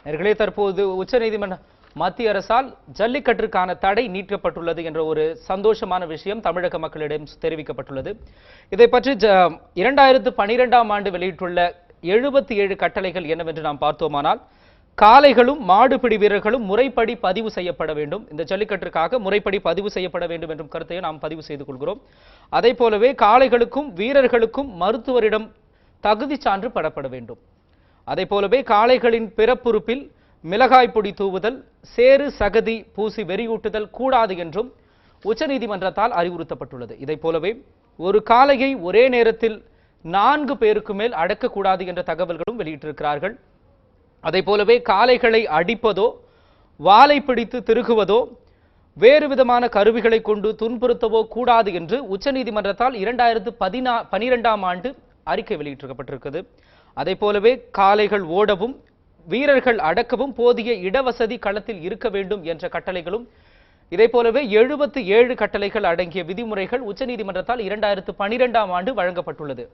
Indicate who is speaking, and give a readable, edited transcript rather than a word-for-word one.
Speaker 1: நேர்களே, தற்போது உச்சநீதிமன்ற மத்திய அரசால் ஜல்லிக்கட்டிற்கான தடை நீக்கப்பட்டுள்ளது என்ற ஒரு சந்தோஷமான விஷயம் தமிழக மக்களிடம் தெரிவிக்கப்பட்டுள்ளது. இதை பற்றி 2012ஆம் ஆண்டு வெளியிட்டுள்ள 77 கட்டளைகள் என்னவென்று நாம் பார்த்தோமானால், காளைகளும் மாடுபிடி வீரர்களும் முறைப்படி பதிவு செய்யப்பட வேண்டும். இந்த ஜல்லிக்கட்டிற்காக முறைப்படி பதிவு செய்யப்பட வேண்டும் என்றும் கருத்தை நாம் பதிவு செய்து கொள்கிறோம். அதே போலவே காளைகளுக்கும் வீரர்களுக்கும் மருத்துவரிடம் தகுதி சான்று பெறப்பட வேண்டும். அதே போலவே காளைகளின் பிறப்புறுப்பில் மிளகாய் பொடி தூவுதல், சேறு சகதி பூசி வெறியூட்டுதல் கூடாது என்றும் உச்சநீதிமன்றத்தால் அறிவுறுத்தப்பட்டுள்ளது. இதை போலவே ஒரு காளையை ஒரே நேரத்தில் 4 பேருக்கு மேல் அடக்கக்கூடாது என்ற தகவல்களும் வெளியிட்டிருக்கிறார்கள். அதே போலவே காளைகளை அடிப்பதோ வாலை பிடித்து திருகுவதோ வேறு விதமான கருவிகளை கொண்டு துன்புறுத்தவோ கூடாது என்று உச்சநீதிமன்றத்தால் 2012ஆம் ஆண்டு அறிக்கை வெளியிட்டிருக்கப்பட்டிருக்கிறது. அதே போலவே காளைகள் ஓடவும் வீரர்கள் அடக்கவும் போதிய இடவசதி களத்தில் இருக்க வேண்டும் என்ற கட்டளைகளும், இதே போலவே 77 கட்டளைகள் அடங்கிய விதிமுறைகள் உச்சநீதிமன்றத்தால் 2012ஆம் ஆண்டு வழங்கப்பட்டுள்ளது.